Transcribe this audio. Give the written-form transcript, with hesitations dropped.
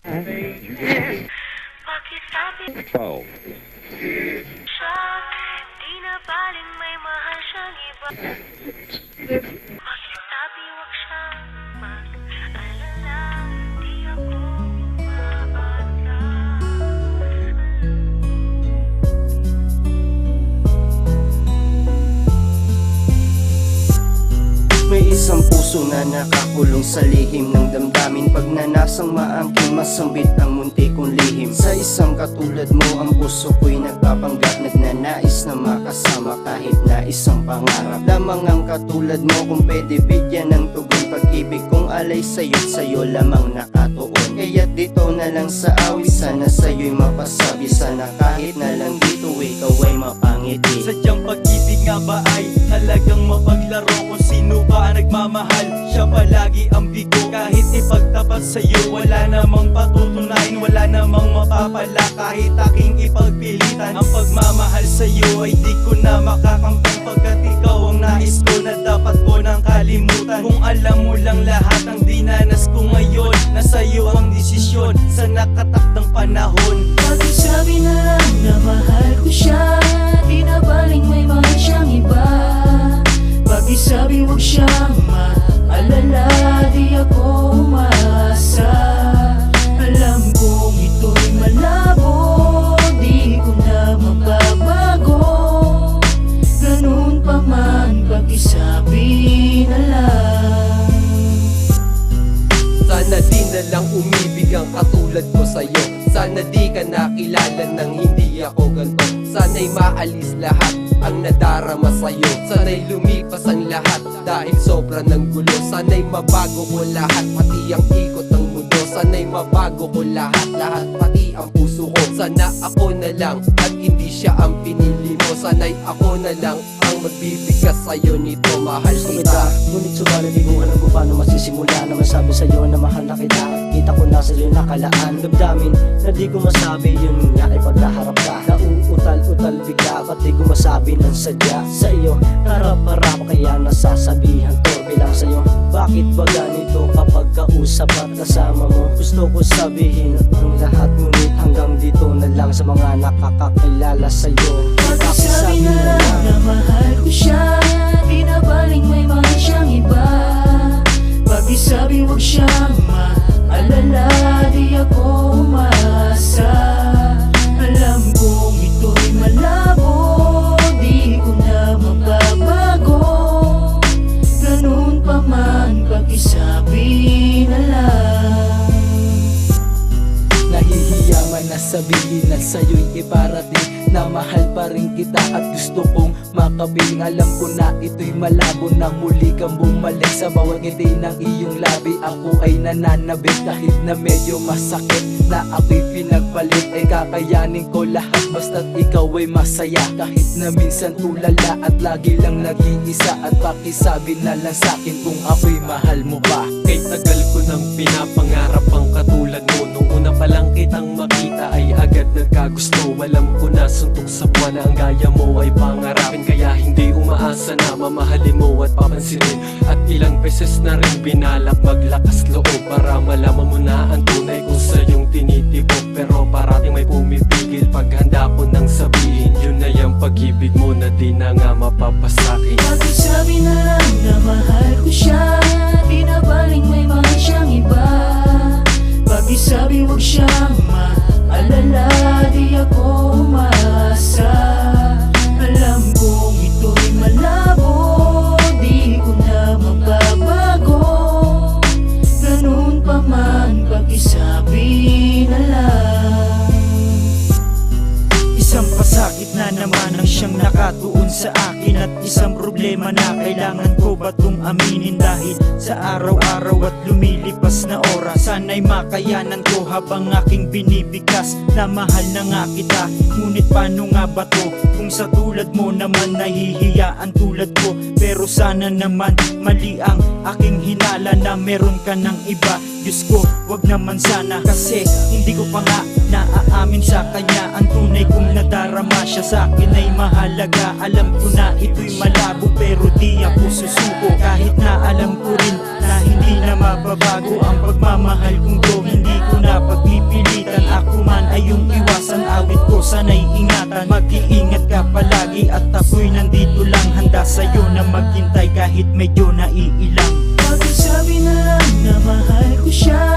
12. Di na baling may mahal siyang iba. Bakit sabi wag siyang mag-alala? Di ako mabaga. May isang puso na nakakulong sa lihim ng damdamin. Pag nanasang maangkin, masambit ang munti kong lihim. Sa isang katulad mo, ang puso ko'y nagpapanggap. Nagnanais na makasama kahit na isang pangarap. Lamang ang katulad mo kung pwede bigyan ng tugon. Pag-ibig kong alay sa'yo't sa'yo lamang nakatuon. Kaya't dito na lang sa awit, sana sa'yo'y mapasabi. Sana kahit na lang dito ikaw ay mapangiti. Sadyang pag-ibig nga ba ay talagang mapaglaro? Kung sino ba ang nagmamahal, siya palagi ang bigo. Kahit ipagtapat sa'yo, wala namang patutunayan, wala namang mapapala kahit aking ipagpilitan. Ang pagmamahal sa'yo ay di ko na makakamtan, pagkat ikaw ang nais ko na dapat ko nang kalimutan. Kung alam mo lang lahat ang dinanas ko ngayon, nasa'yo ang desisyon sa nakatakdang panahon. Pag-isabi na lang na mahal ko siya, di na baling may mahal siyang iba. Pag-isabi wag siyang maalala, di ako umaasa. Alam kong ito'y malabo, di ko na mababago. Ganun pa man, pag-isabi na lang. Sana di na lang umibig ang katulad ko sa'yo. Sana di ka nakilala nang hindi ako ganto. Sana'y maalis lahat ang nadarama sa'yo. Sana'y lumipas ang lahat dahil sobra ng gulo. Sana'y mabago ko lahat, pati ang ikot ng mundo. Sana'y mabago ko lahat, pati ang puso ko. Sana ako na lang at hindi siya ang pinili mo. Sana'y ako na lang ang magbibigkas sa'yo nito. Mahal kita, Ngunit subalit di ko alam kung paano masisimula na masabi sa'yo na mahal na kita. Kita ko na sa'yo nakalaan damdamin na di ko masabi, yun nga ay pagkaharap ka. Nauutal-utal bigla, ba't di ko masabi ng sadya sa iyo? Harap-harap kaya nasasabihan ko bilang sa'yo. Bakit ba ganito kapag kausap at kasama mo? Gusto ko sabihin ang lahat, ngunit hanggang dito na lang sa mga nakakakilala sa'yo. Pag-isabi na lang na mahal ko siya, di na baling may mahal siyang iba. Pag-isabi wag siyang maalala, di ako umaasa. Alam kong ito'y malabo, di ko na mababago. Ganun pa man, pag-isabi na lang. Nahihiya man na sabihin at sa'yo'y iparating na mahal pa rin kita at gusto kong makapiling. Alam ko na ito'y malabo na muli kang bumalik. Sa bawat ngiti ng iyong labi ako ay nananabik. Kahit na medyo masakit na ako'y pinagpalit, ay kakayanin ko lahat basta't ikaw ay masaya. Kahit na minsan tulala at lagi lang nag-iisa, at pakisabi na lang sa'kin kung ako'y mahal mo pa. Kay tagal ko nang pinapangarap ang katulad mo. Nung una pa lang kitang makita ay agad nagkagusto. Alam ko na suntok sa buwan na ang gaya mo ay pangarapin. Kaya hindi umaasa na mamahalin mo at papansinin. At ilang beses na rin binalak maglakas loob para malaman mo na ang tunay ko sa iyong tinitibok. Pero parating may pumipigil pag handa ko nang sabihin. Yun na yung pag-ibig mo na di na nga mapapasakin. Pag-isabi na lang na mahal ko siya, di na baling may mahal siyang iba. Pag-isabi wag siyang maalala, di ako umaasa. Alam kong ito'y malabo, di ko na mababago. Ganun pa man, pag-isabi na lang. Isang pasakit na naman ang siyang nakatuon sa akin, at isang problema na kailangan ko ba itong aminin. Dahil sa araw-araw at lumilipas na oras, sana'y makayanan ko habang aking binibigkas na mahal na nga kita. Ngunit paano nga ba to kung sa tulad mo naman nahihiyaan tulad ko? Pero sana naman mali ang aking hinala na meron ka ng iba. Diyos ko, wag naman sana, kasi hindi ko pa nga naaamin sa kanya ang tunay kong nadarama. Siya sa akin ay mahalaga. Alam ko na ito'y malabo, pero di ako susuko. Kahit na alam ko rin na hindi na mababago ang pagmamahal kong to. Hindi ko na pag kalimutan. Mag-iingat ka palagi at ako'y nandito lang, handa sa'yo na maghintay kahit medyo naiilang. Pakisabi na lang na mahal ko siya,